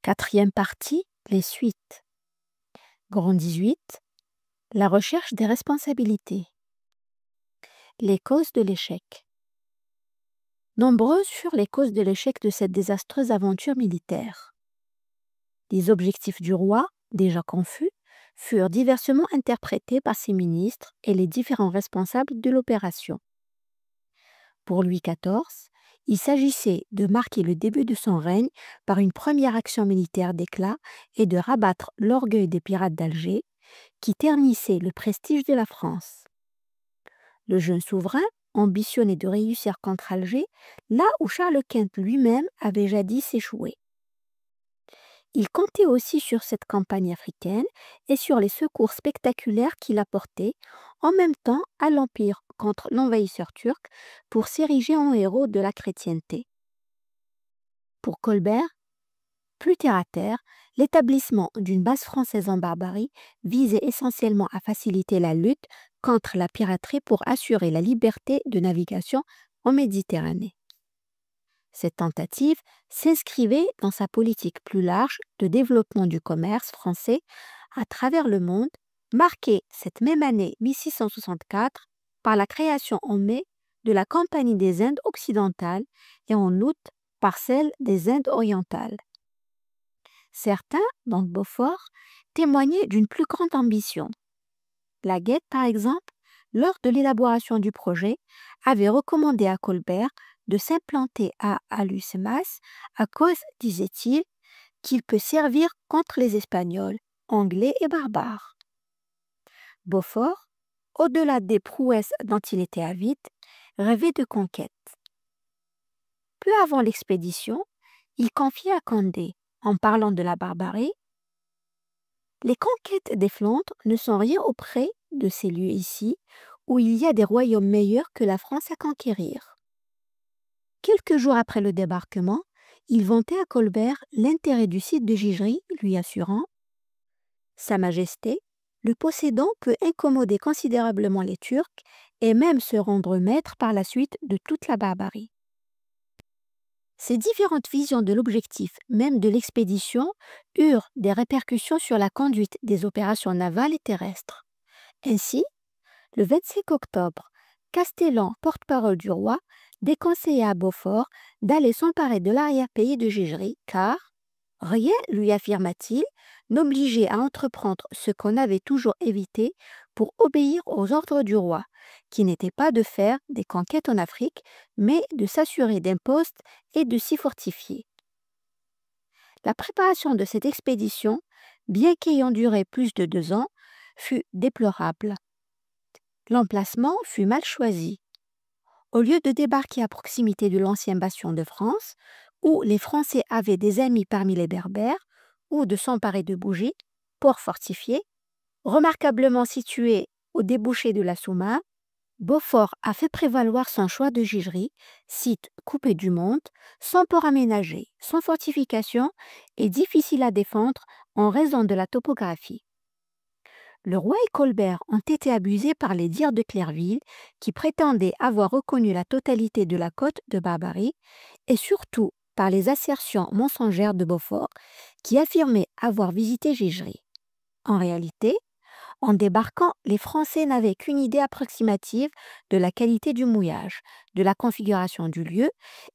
Quatrième partie, les suites. Grand 18, la recherche des responsabilités. Les causes de l'échec. Nombreuses furent les causes de l'échec de cette désastreuse aventure militaire. Les objectifs du roi, déjà confus, furent diversement interprétés par ses ministres et les différents responsables de l'opération. Pour Louis XIV, il s'agissait de marquer le début de son règne par une première action militaire d'éclat et de rabattre l'orgueil des pirates d'Alger, qui ternissait le prestige de la France. Le jeune souverain ambitionnait de réussir contre Alger, là où Charles Quint lui-même avait jadis échoué. Il comptait aussi sur cette campagne africaine et sur les secours spectaculaires qu'il apportait, en même temps à l'Empire contre l'envahisseur turc, pour s'ériger en héros de la chrétienté. Pour Colbert, plus terre à terre, l'établissement d'une base française en Barbarie visait essentiellement à faciliter la lutte contre la piraterie pour assurer la liberté de navigation en Méditerranée. Cette tentative s'inscrivait dans sa politique plus large de développement du commerce français à travers le monde, marquée cette même année 1664 par la création en mai de la Compagnie des Indes occidentales et en août par celle des Indes orientales. Certains, dont Beaufort, témoignaient d'une plus grande ambition. Laguette, par exemple, lors de l'élaboration du projet, avait recommandé à Colbert de s'implanter à Alucemas à cause, disait-il, qu'il peut servir contre les Espagnols, Anglais et barbares. Beaufort, au-delà des prouesses dont il était avide, rêvait de conquête. Peu avant l'expédition, il confiait à Condé, en parlant de la barbarie, « Les conquêtes des Flandres ne sont rien auprès de ces lieux ici, où il y a des royaumes meilleurs que la France à conquérir. » Quelques jours après le débarquement, il vantait à Colbert l'intérêt du site de Gigery, lui assurant « Sa Majesté, le possédant peut incommoder considérablement les Turcs et même se rendre maître par la suite de toute la barbarie. » Ces différentes visions de l'objectif même de l'expédition eurent des répercussions sur la conduite des opérations navales et terrestres. Ainsi, le 25 octobre, Castellan, porte-parole du roi, déconseilla à Beaufort d'aller s'emparer de l'arrière-pays de Gigery, car rien, lui affirma-t-il, n'obligeait à entreprendre ce qu'on avait toujours évité pour obéir aux ordres du roi, qui n'était pas de faire des conquêtes en Afrique, mais de s'assurer d'un poste et de s'y fortifier. La préparation de cette expédition, bien qu'ayant duré plus de 2 ans, fut déplorable. L'emplacement fut mal choisi. Au lieu de débarquer à proximité de l'ancien bastion de France, où les Français avaient des amis parmi les Berbères, ou de s'emparer de Bougie, port fortifié, remarquablement situé au débouché de la Souma, Beaufort a fait prévaloir son choix de Gigery, site coupé du monde, sans port aménagé, sans fortification et difficile à défendre en raison de la topographie. Le roi et Colbert ont été abusés par les dires de Clerville, qui prétendait avoir reconnu la totalité de la côte de Barbarie, et surtout par les assertions mensongères de Beaufort, qui affirmait avoir visité Gigery. En réalité, en débarquant, les Français n'avaient qu'une idée approximative de la qualité du mouillage, de la configuration du lieu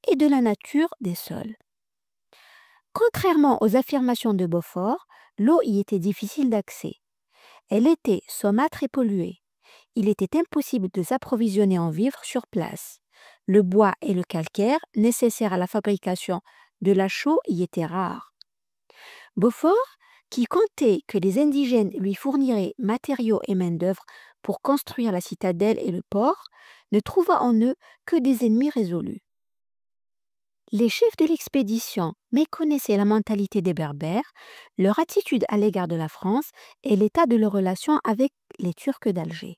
et de la nature des sols. Contrairement aux affirmations de Beaufort, l'eau y était difficile d'accès. Elle était saumâtre et polluée. Il était impossible de s'approvisionner en vivres sur place. Le bois et le calcaire, nécessaires à la fabrication de la chaux, y étaient rares. Beaufort, qui comptait que les indigènes lui fourniraient matériaux et main-d'œuvre pour construire la citadelle et le port, ne trouva en eux que des ennemis résolus. Les chefs de l'expédition méconnaissaient la mentalité des Berbères, leur attitude à l'égard de la France et l'état de leurs relations avec les Turcs d'Alger.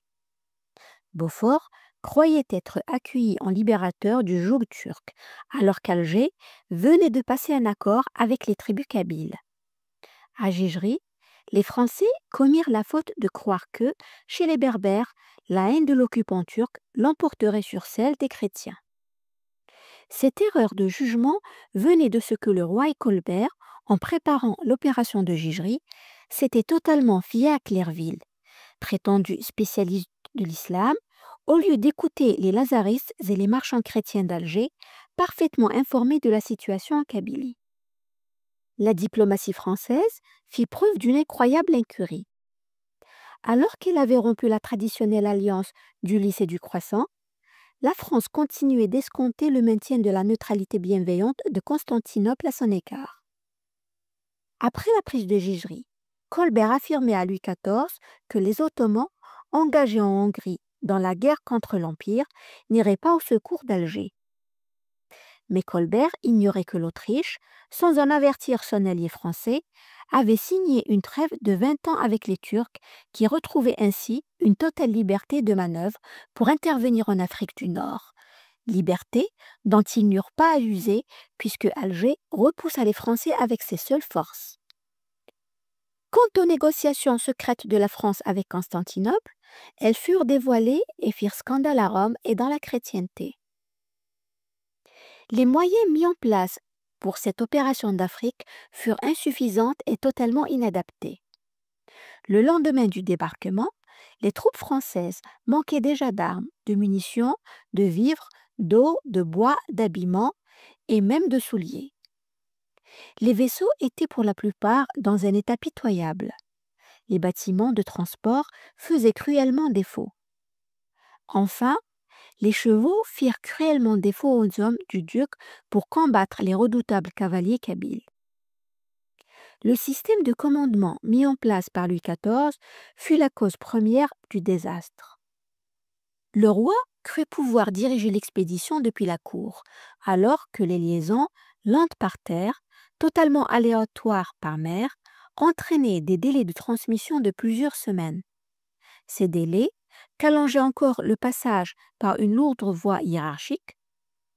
Beaufort croyait être accueilli en libérateur du joug turc, alors qu'Alger venait de passer un accord avec les tribus kabyles. À Gigery, les Français commirent la faute de croire que, chez les Berbères, la haine de l'occupant turc l'emporterait sur celle des chrétiens. Cette erreur de jugement venait de ce que le roi et Colbert, En préparant l'opération de Gigri, s'était totalement fié à Clerville, prétendu spécialiste de l'islam, au lieu d'écouter les lazaristes et les marchands chrétiens d'Alger, parfaitement informés de la situation en Kabylie. La diplomatie française fit preuve d'une incroyable incurie. Alors qu'elle avait rompu la traditionnelle alliance du lys et du croissant, la France continuait d'escompter le maintien de la neutralité bienveillante de Constantinople à son égard. Après la prise de Gigri, Colbert affirmait à Louis XIV que les Ottomans, engagés en Hongrie dans la guerre contre l'Empire, n'iraient pas au secours d'Alger. Mais Colbert ignorait que l'Autriche, sans en avertir son allié français, avait signé une trêve de 20 ans avec les Turcs qui retrouvaient ainsi une totale liberté de manœuvre pour intervenir en Afrique du Nord. Liberté dont ils n'eurent pas à user puisque Alger repoussa les Français avec ses seules forces. Quant aux négociations secrètes de la France avec Constantinople, elles furent dévoilées et firent scandale à Rome et dans la chrétienté. Les moyens mis en place pour cette opération d'Afrique furent insuffisantes et totalement inadaptés. Le lendemain du débarquement, les troupes françaises manquaient déjà d'armes, de munitions, de vivres, d'eau, de bois, d'habillements et même de souliers. Les vaisseaux étaient pour la plupart dans un état pitoyable. Les bâtiments de transport faisaient cruellement défaut. Enfin, les chevaux firent cruellement défaut aux hommes du duc pour combattre les redoutables cavaliers kabyles. Le système de commandement mis en place par Louis XIV fut la cause première du désastre. Le roi crut pouvoir diriger l'expédition depuis la cour, alors que les liaisons, lentes par terre, totalement aléatoires par mer, entraînaient des délais de transmission de plusieurs semaines. Ces délais, qu'allongeait encore le passage par une lourde voie hiérarchique,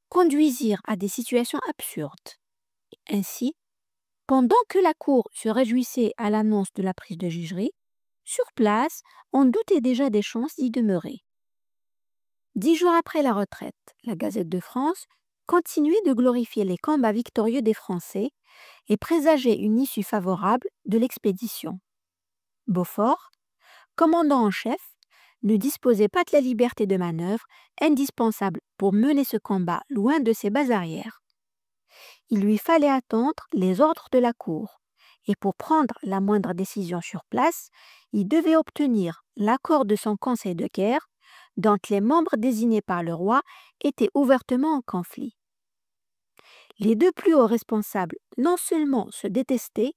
conduisirent à des situations absurdes. Ainsi, pendant que la cour se réjouissait à l'annonce de la prise de Gigri, sur place, on doutait déjà des chances d'y demeurer. 10 jours après la retraite, la Gazette de France continuait de glorifier les combats victorieux des Français et présageait une issue favorable de l'expédition. Beaufort, commandant en chef, ne disposait pas de la liberté de manœuvre indispensable pour mener ce combat loin de ses bases arrières. Il lui fallait attendre les ordres de la cour, et pour prendre la moindre décision sur place, il devait obtenir l'accord de son conseil de guerre, dont les membres désignés par le roi étaient ouvertement en conflit. Les deux plus hauts responsables non seulement se détestaient,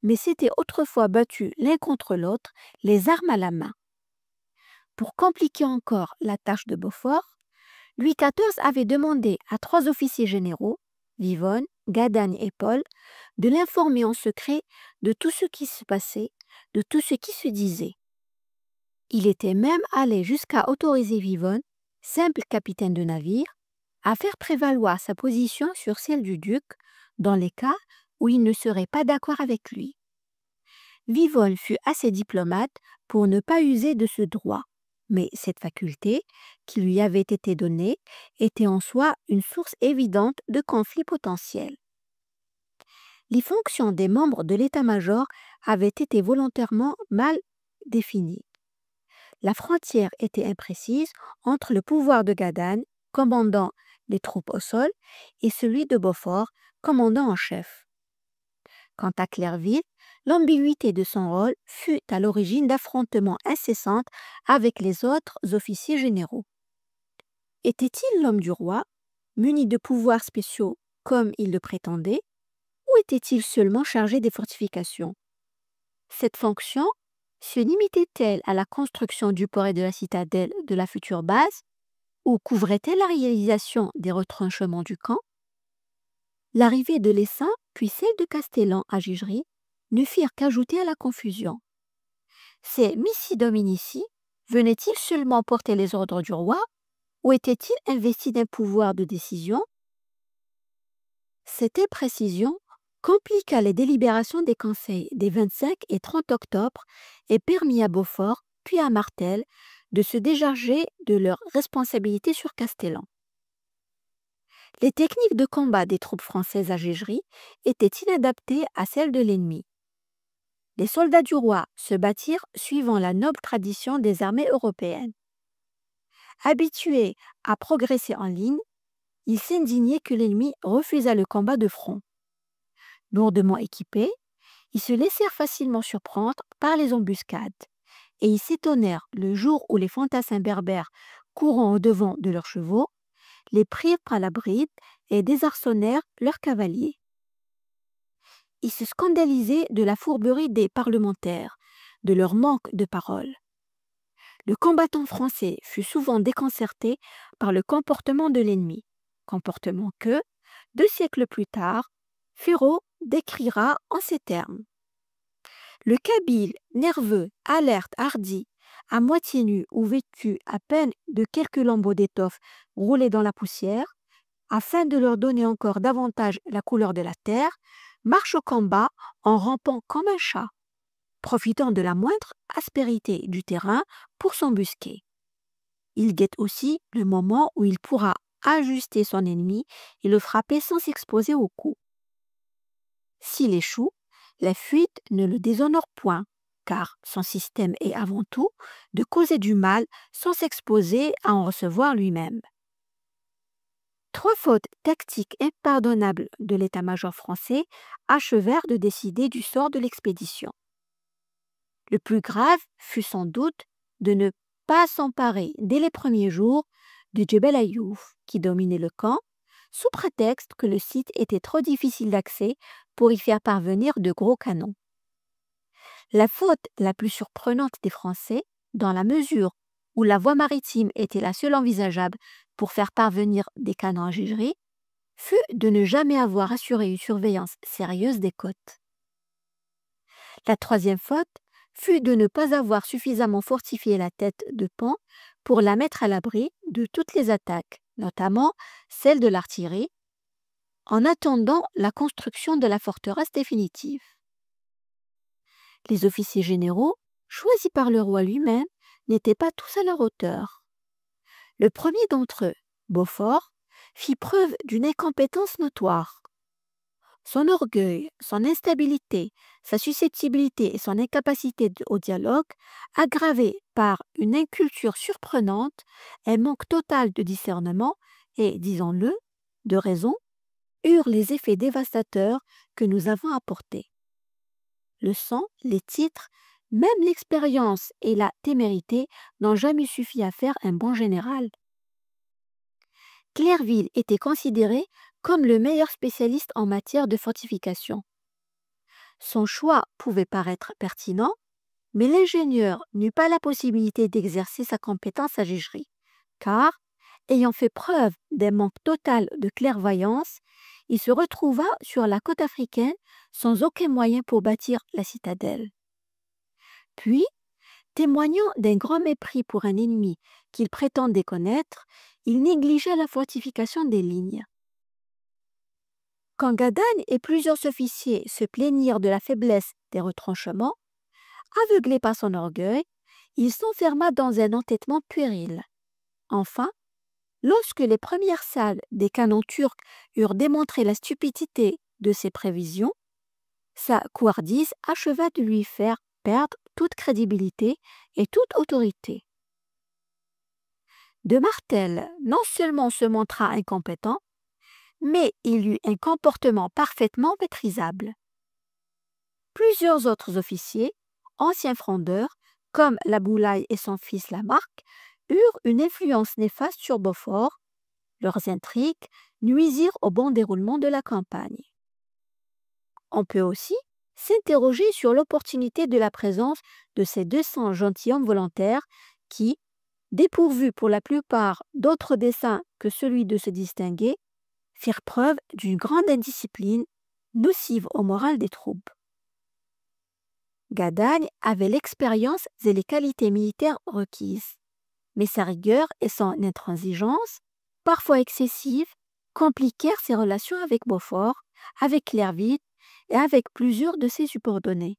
mais s'étaient autrefois battus l'un contre l'autre, les armes à la main. Pour compliquer encore la tâche de Beaufort, Louis XIV avait demandé à 3 officiers généraux, Vivonne, Gadagne et Paul, de l'informer en secret de tout ce qui se passait, de tout ce qui se disait. Il était même allé jusqu'à autoriser Vivonne, simple capitaine de navire, à faire prévaloir sa position sur celle du duc dans les cas où il ne serait pas d'accord avec lui. Vivonne fut assez diplomate pour ne pas user de ce droit, mais cette faculté, qui lui avait été donnée, était en soi une source évidente de conflits potentiels. Les fonctions des membres de l'état-major avaient été volontairement mal définies. La frontière était imprécise entre le pouvoir de Gadagne, commandant les troupes au sol, et celui de Beaufort, commandant en chef. Quant à Clerville, l'ambiguïté de son rôle fut à l'origine d'affrontements incessants avec les autres officiers généraux. Était-il l'homme du roi, muni de pouvoirs spéciaux comme il le prétendait, ou était-il seulement chargé des fortifications? Cette fonction se limitait-elle à la construction du port et de la citadelle de la future base, ou couvrait-elle la réalisation des retranchements du camp? L'arrivée de l'Essaim, puis celle de Castellan à Gigri, ne firent qu'ajouter à la confusion. Ces missi dominici venaient-ils seulement porter les ordres du roi, ou étaient-ils investis d'un pouvoir de décision? Cette imprécision compliqua les délibérations des conseils des 25 et 30 octobre et permit à Beaufort, puis à Martel, de se décharger de leurs responsabilités sur Castellan. Les techniques de combat des troupes françaises à Gégri étaient inadaptées à celles de l'ennemi. Les soldats du roi se battirent suivant la noble tradition des armées européennes. Habitués à progresser en ligne, ils s'indignaient que l'ennemi refusât le combat de front. Lourdement équipés, ils se laissèrent facilement surprendre par les embuscades, et ils s'étonnèrent le jour où les fantassins berbères, courant au-devant de leurs chevaux, les prirent par la bride et désarçonnèrent leurs cavaliers. Ils se scandalisaient de la fourberie des parlementaires, de leur manque de parole. Le combattant français fut souvent déconcerté par le comportement de l'ennemi, comportement que, 2 siècles plus tard, Féraud décrira en ces termes. Le Kabyle, nerveux, alerte, hardi, à moitié nu ou vêtu à peine de quelques lambeaux d'étoffe roulés dans la poussière, afin de leur donner encore davantage la couleur de la terre, marche au combat en rampant comme un chat, profitant de la moindre aspérité du terrain pour s'embusquer. Il guette aussi le moment où il pourra ajuster son ennemi et le frapper sans s'exposer au coup. S'il échoue, la fuite ne le déshonore point, car son système est avant tout de causer du mal sans s'exposer à en recevoir lui-même. 3 fautes tactiques impardonnables de l'état-major français achevèrent de décider du sort de l'expédition. Le plus grave fut sans doute de ne pas s'emparer dès les premiers jours de Djebel Ayouf, qui dominait le camp, sous prétexte que le site était trop difficile d'accès pour y faire parvenir de gros canons. La faute la plus surprenante des Français, dans la mesure où la voie maritime était la seule envisageable pour faire parvenir des canons à Gégri, fut de ne jamais avoir assuré une surveillance sérieuse des côtes. La 3e faute fut de ne pas avoir suffisamment fortifié la tête de pont pour la mettre à l'abri de toutes les attaques, notamment celle de l'artillerie, en attendant la construction de la forteresse définitive. Les officiers généraux, choisis par le roi lui-même, n'étaient pas tous à leur hauteur. Le premier d'entre eux, Beaufort, fit preuve d'une incompétence notoire. Son orgueil, son instabilité, sa susceptibilité et son incapacité au dialogue, aggravés par une inculture surprenante, un manque total de discernement et, disons-le, de raison, eurent les effets dévastateurs que nous avons apportés. Le sang, les titres, même l'expérience et la témérité n'ont jamais suffi à faire un bon général. Clerville était considéré comme le meilleur spécialiste en matière de fortification. Son choix pouvait paraître pertinent, mais l'ingénieur n'eut pas la possibilité d'exercer sa compétence à Gégri, car, ayant fait preuve d'un manque total de clairvoyance, il se retrouva sur la côte africaine sans aucun moyen pour bâtir la citadelle. Puis, témoignant d'un grand mépris pour un ennemi qu'il prétendait connaître, il négligea la fortification des lignes. Quand Gadagne et plusieurs officiers se plaignirent de la faiblesse des retranchements, aveuglé par son orgueil, il s'enferma dans un entêtement puéril. Enfin, lorsque les premières salles des canons turcs eurent démontré la stupidité de ses prévisions, sa couardise acheva de lui faire perdre toute crédibilité et toute autorité. De Martel non seulement se montra incompétent, mais il eut un comportement parfaitement maîtrisable. Plusieurs autres officiers, anciens frondeurs, comme la Boulaye et son fils Lamarque, eurent une influence néfaste sur Beaufort. Leurs intrigues nuisirent au bon déroulement de la campagne. On peut aussi s'interroger sur l'opportunité de la présence de ces 200 gentilshommes volontaires qui, dépourvus pour la plupart d'autres desseins que celui de se distinguer, firent preuve d'une grande indiscipline nocive au moral des troupes. Gadagne avait l'expérience et les qualités militaires requises, mais sa rigueur et son intransigeance, parfois excessives, compliquèrent ses relations avec Beaufort, avec Clerville et avec plusieurs de ses subordonnés.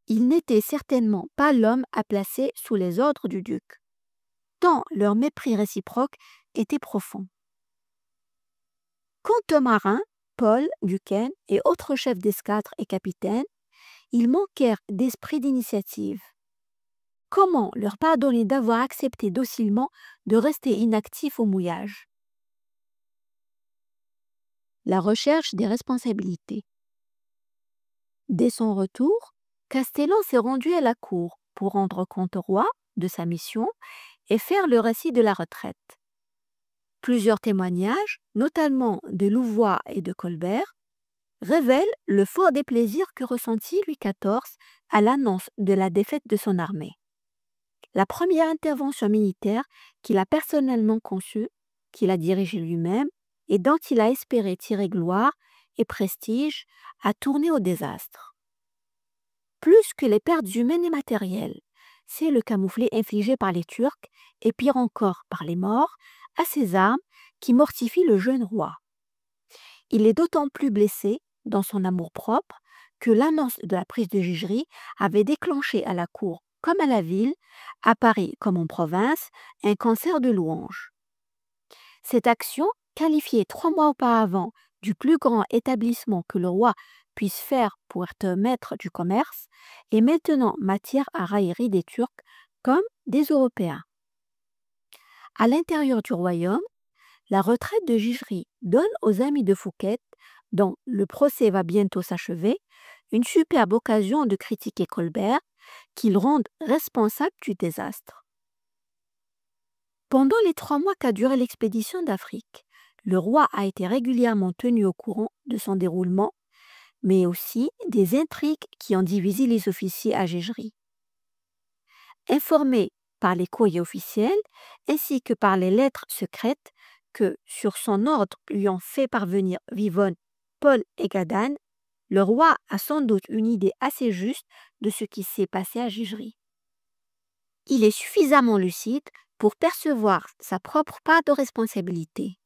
Il n'était certainement pas l'homme à placer sous les ordres du duc, tant leur mépris réciproque était profond. Quant aux marins, Paul, Duquesne et autres chefs d'escadre et capitaines, ils manquèrent d'esprit d'initiative. Comment leur pardonner d'avoir accepté docilement de rester inactifs au mouillage? La recherche des responsabilités. Dès son retour, Castellan s'est rendu à la cour pour rendre compte au roi de sa mission et faire le récit de la retraite. Plusieurs témoignages, notamment de Louvois et de Colbert, révèlent le fort déplaisir que ressentit Louis XIV à l'annonce de la défaite de son armée. La première intervention militaire qu'il a personnellement conçue, qu'il a dirigée lui-même et dont il a espéré tirer gloire et prestige, a tourné au désastre. Plus que les pertes humaines et matérielles, c'est le camouflet infligé par les Turcs et pire encore par les morts à ses armes qui mortifie le jeune roi. Il est d'autant plus blessé dans son amour-propre que l'annonce de la prise de Gigery avait déclenché à la cour comme à la ville, à Paris comme en province, un concert de louanges. Cette action, qualifiée 3 mois auparavant du plus grand établissement que le roi puisse faire pour être maître du commerce, est maintenant matière à raillerie des Turcs comme des Européens. À l'intérieur du royaume, la retraite de Gigery donne aux amis de Fouquet, dont le procès va bientôt s'achever, une superbe occasion de critiquer Colbert, qu'ils rendent responsable du désastre. Pendant les 3 mois qu'a duré l'expédition d'Afrique, le roi a été régulièrement tenu au courant de son déroulement, mais aussi des intrigues qui ont divisé les officiers à Gigery. Informé par les courriers officiels ainsi que par les lettres secrètes que, sur son ordre, lui ont fait parvenir Vivonne, Paul et Gadane, le roi a sans doute une idée assez juste de ce qui s'est passé à Gigery. Il est suffisamment lucide pour percevoir sa propre part de responsabilité,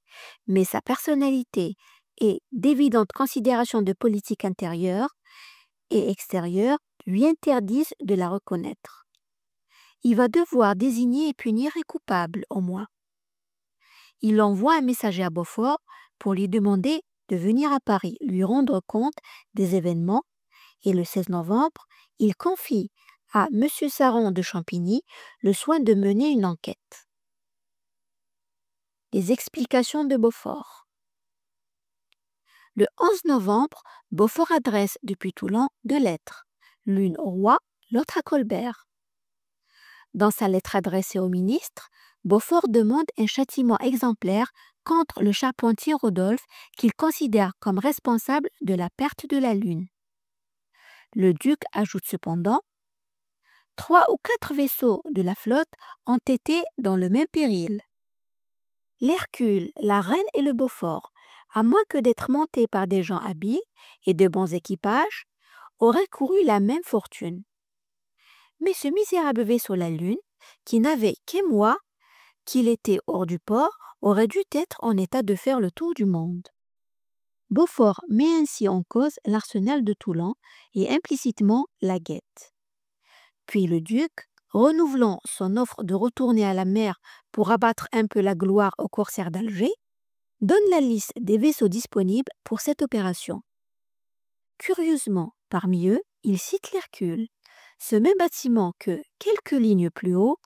mais sa personnalité et d'évidentes considérations de politique intérieure et extérieure lui interdisent de la reconnaître. Il va devoir désigner et punir les coupables, au moins. Il envoie un messager à Beaufort pour lui demander de venir à Paris lui rendre compte des événements et le 16 novembre, il confie à M. Saron de Champigny le soin de mener une enquête. Les explications de Beaufort. Le 11 novembre, Beaufort adresse depuis Toulon 2 lettres, l'une au roi, l'autre à Colbert. Dans sa lettre adressée au ministre, Beaufort demande un châtiment exemplaire contre le charpentier Rodolphe qu'il considère comme responsable de la perte de la Lune. Le duc ajoute cependant « 3 ou 4 vaisseaux de la flotte ont été dans le même péril. L'Hercule, la Reine et le Beaufort, à moins que d'être montés par des gens habiles et de bons équipages, auraient couru la même fortune. Mais ce misérable vaisseau la Lune, qui n'avait qu'émoi qu'il était hors du port, aurait dû être en état de faire le tour du monde. » Beaufort met ainsi en cause l'arsenal de Toulon et implicitement la guette. Puis le duc, renouvelant son offre de retourner à la mer pour abattre un peu la gloire aux corsaires d'Alger, donne la liste des vaisseaux disponibles pour cette opération. Curieusement, parmi eux, il cite l'Hercule, ce même bâtiment que, quelques lignes plus haut,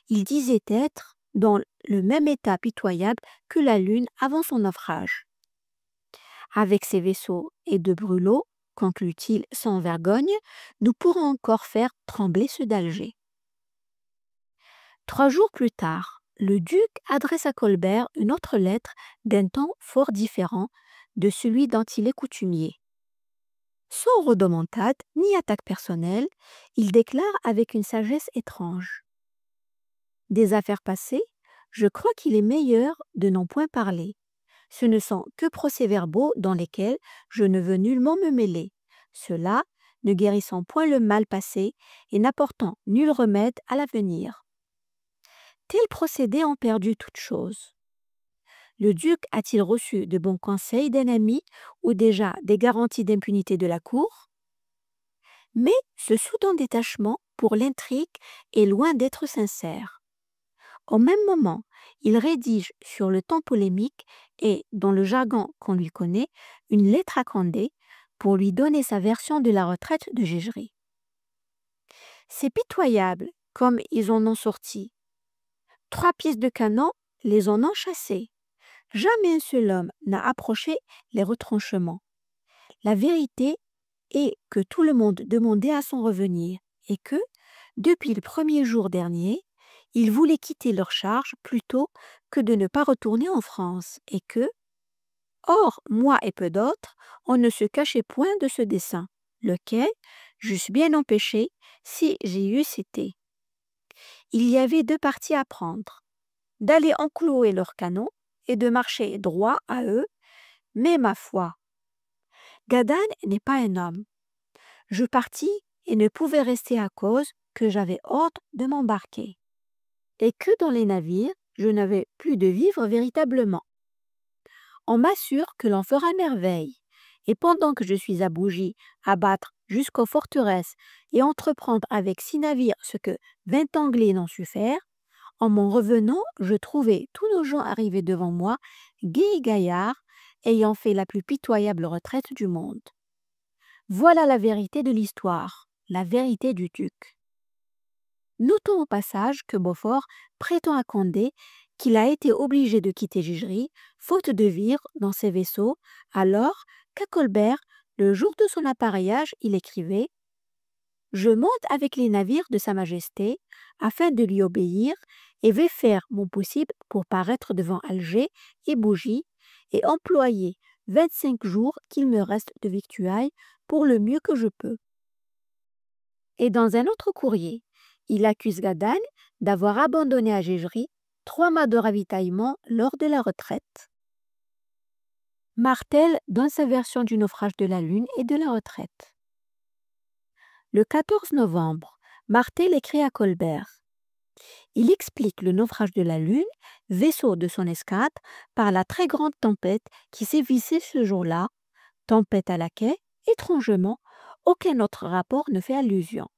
il disait être dans le même état pitoyable que la Lune avant son naufrage. Avec ces vaisseaux et de brûlots, conclut-il sans vergogne, nous pourrons encore faire trembler ceux d'Alger. 3 jours plus tard, le duc adresse à Colbert une autre lettre d'un ton fort différent de celui dont il est coutumier. Sans rodomontade ni attaque personnelle, il déclare avec une sagesse étrange. Des affaires passées, je crois qu'il est meilleur de n'en point parler. Ce ne sont que procès-verbaux dans lesquels je ne veux nullement me mêler, cela ne guérissant point le mal passé et n'apportant nul remède à l'avenir. Tels procédés ont perdu toute chose. Le duc a-t-il reçu de bons conseils d'un ami ou déjà des garanties d'impunité de la cour? Mais ce soudain détachement pour l'intrigue est loin d'être sincère. Au même moment, il rédige sur le ton polémique et, dans le jargon qu'on lui connaît, une lettre à Condé pour lui donner sa version de la retraite de Gégérie. C'est pitoyable comme ils en ont sorti. 3 pièces de canon les en ont chassés. Jamais un seul homme n'a approché les retranchements. La vérité est que tout le monde demandait à son revenir et que, depuis le premier jour dernier, ils voulaient quitter leur charge plutôt que de ne pas retourner en France et que, or, moi et peu d'autres, on ne se cachait point de ce dessein, lequel j'eusse bien empêché si j'y eusse été. Il y avait 2 partis à prendre, d'aller enclouer leurs canons et de marcher droit à eux, mais ma foi, Gadan n'est pas un homme. Je partis et ne pouvais rester à cause que j'avais ordre de m'embarquer, et que dans les navires, je n'avais plus de vivres véritablement. On m'assure que l'on fera merveille, et pendant que je suis à Bougie, à battre jusqu'aux forteresses et entreprendre avec 6 navires ce que 20 Anglais n'ont su faire, en m'en revenant, je trouvais tous nos gens arrivés devant moi, gais et gaillards, ayant fait la plus pitoyable retraite du monde. Voilà la vérité de l'histoire, la vérité du duc. Notons au passage que Beaufort prétend à Condé qu'il a été obligé de quitter Gigeri, faute de vivres dans ses vaisseaux, alors qu'à Colbert, le jour de son appareillage, il écrivait « Je monte avec les navires de Sa Majesté afin de lui obéir et vais faire mon possible pour paraître devant Alger et Bougie et employer 25 jours qu'il me reste de victuailles pour le mieux que je peux. » Et dans un autre courrier, il accuse Gadan d'avoir abandonné à Gégérie 3 mâts de ravitaillement lors de la retraite. Martel donne sa version du naufrage de la Lune et de la retraite. Le 14 novembre, Martel écrit à Colbert. Il explique le naufrage de la Lune, vaisseau de son escadre, par la très grande tempête qui sévissait ce jour-là, tempête à laquelle, étrangement, aucun autre rapport ne fait allusion.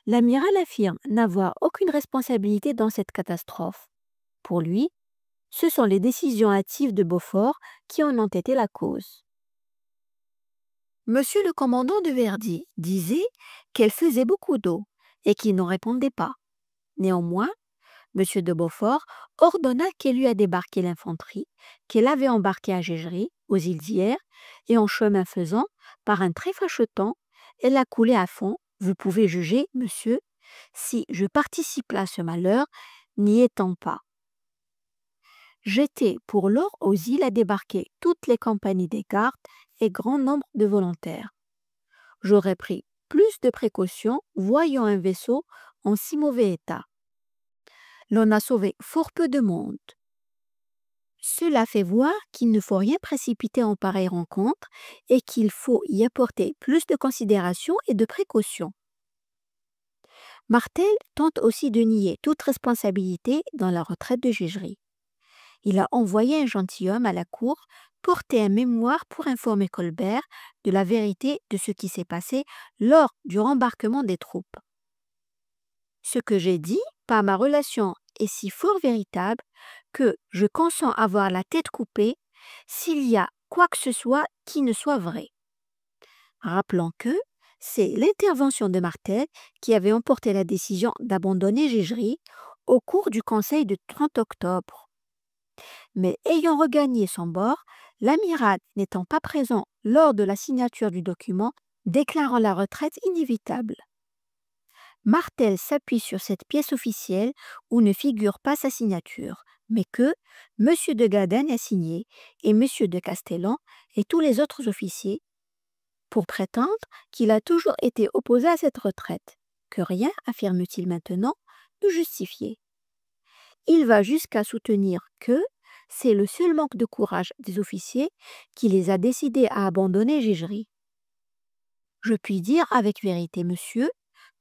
L'amiral affirme n'avoir aucune responsabilité dans cette catastrophe. Pour lui, ce sont les décisions hâtives de Beaufort qui en ont été la cause. Monsieur le commandant de Verdy disait qu'elle faisait beaucoup d'eau et qu'il n'en répondait pas. Néanmoins, Monsieur de Beaufort ordonna qu'elle lui a débarqué l'infanterie, qu'elle avait embarquée à Gégérie, aux îles d'Hyères, et en chemin faisant, par un très fâcheux temps, elle a coulé à fond. Vous pouvez juger, monsieur, si je participe à ce malheur, n'y étant pas. J'étais pour lors aux îles à débarquer toutes les compagnies des gardes et grand nombre de volontaires. J'aurais pris plus de précautions voyant un vaisseau en si mauvais état. L'on a sauvé fort peu de monde. Cela fait voir qu'il ne faut rien précipiter en pareille rencontre et qu'il faut y apporter plus de considération et de précaution. Martel tente aussi de nier toute responsabilité dans la retraite de Gégérie. Il a envoyé un gentilhomme à la cour porter un mémoire pour informer Colbert de la vérité de ce qui s'est passé lors du rembarquement des troupes. Ce que j'ai dit par ma relation est si fort véritable que je consens avoir la tête coupée s'il y a quoi que ce soit qui ne soit vrai. Rappelons que c'est l'intervention de Martel qui avait emporté la décision d'abandonner Gégérie au cours du conseil du 30 octobre. Mais ayant regagné son bord, l'amiral n'étant pas présent lors de la signature du document, déclarant la retraite inévitable. Martel s'appuie sur cette pièce officielle où ne figure pas sa signature, mais que M. de Gaden a signé et M. de Castellan et tous les autres officiers, pour prétendre qu'il a toujours été opposé à cette retraite, que rien, affirme-t-il maintenant, ne justifiait. Il va jusqu'à soutenir que c'est le seul manque de courage des officiers qui les a décidés à abandonner Gégérie. Je puis dire avec vérité, monsieur,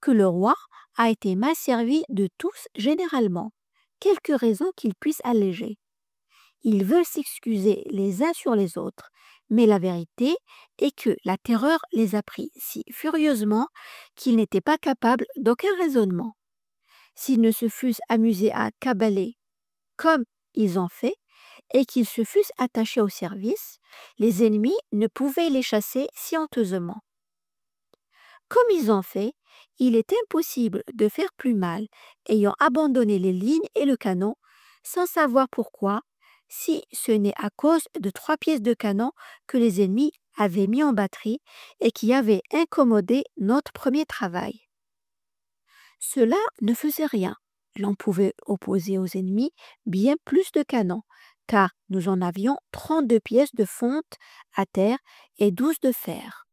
que le roi a été mal servi de tous généralement, quelque raison qu'il puisse alléger. Ils veulent s'excuser les uns sur les autres, mais la vérité est que la terreur les a pris si furieusement qu'ils n'étaient pas capables d'aucun raisonnement. s'ils ne se fussent amusés à cabaler comme ils ont fait, et qu'ils se fussent attachés au service, les ennemis ne pouvaient les chasser si honteusement. Comme ils ont fait, il est impossible de faire plus mal, ayant abandonné les lignes et le canon, sans savoir pourquoi, si ce n'est à cause de 3 pièces de canon que les ennemis avaient mis en batterie et qui avaient incommodé notre premier travail. Cela ne faisait rien. L'on pouvait opposer aux ennemis bien plus de canons, car nous en avions 32 pièces de fonte à terre et 12 de fer.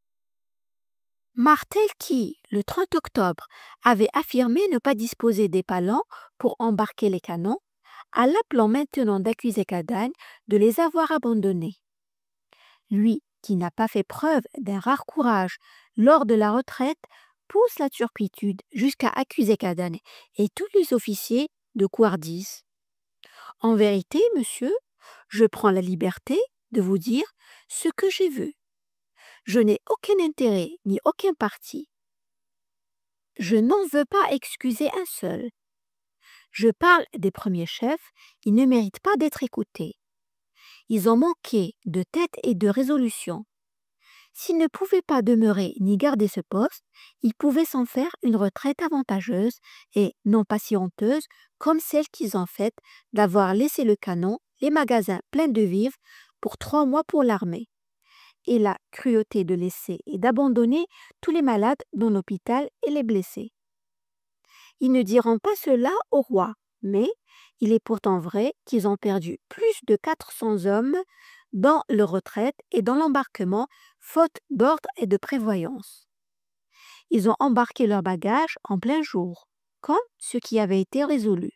Martel qui, le 30 octobre, avait affirmé ne pas disposer des palans pour embarquer les canons, a l'aplomb maintenant d'accuser Cadagne de les avoir abandonnés. Lui, qui n'a pas fait preuve d'un rare courage lors de la retraite, pousse la turpitude jusqu'à accuser Cadagne et tous les officiers de couardise. En vérité, monsieur, je prends la liberté de vous dire ce que j'ai vu. Je n'ai aucun intérêt ni aucun parti. Je n'en veux pas excuser un seul. Je parle des premiers chefs, ils ne méritent pas d'être écoutés. Ils ont manqué de tête et de résolution. S'ils ne pouvaient pas demeurer ni garder ce poste, ils pouvaient s'en faire une retraite avantageuse et non pas si honteuse comme celle qu'ils ont faite d'avoir laissé le canon, les magasins pleins de vivres pour 3 mois pour l'armée. Et la cruauté de laisser et d'abandonner tous les malades dans l'hôpital et les blessés. Ils ne diront pas cela au roi, mais il est pourtant vrai qu'ils ont perdu plus de 400 hommes dans leur retraite et dans l'embarquement, faute d'ordre et de prévoyance. Ils ont embarqué leurs bagages en plein jour, comme ce qui avait été résolu.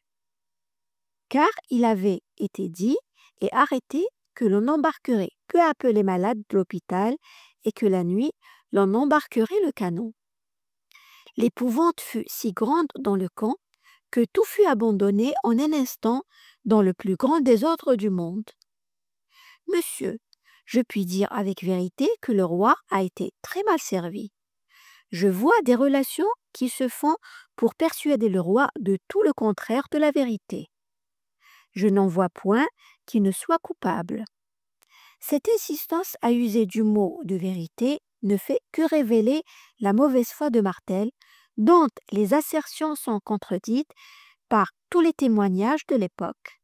Car il avait été dit et arrêté que l'on embarquerait peu à peu les malades de l'hôpital et que la nuit, l'on embarquerait le canon. L'épouvante fut si grande dans le camp que tout fut abandonné en un instant dans le plus grand désordre du monde. Monsieur, je puis dire avec vérité que le roi a été très mal servi. Je vois des relations qui se font pour persuader le roi de tout le contraire de la vérité. Je n'en vois point qui ne soit coupable. Cette insistance à user du mot de vérité ne fait que révéler la mauvaise foi de Martel, dont les assertions sont contredites par tous les témoignages de l'époque.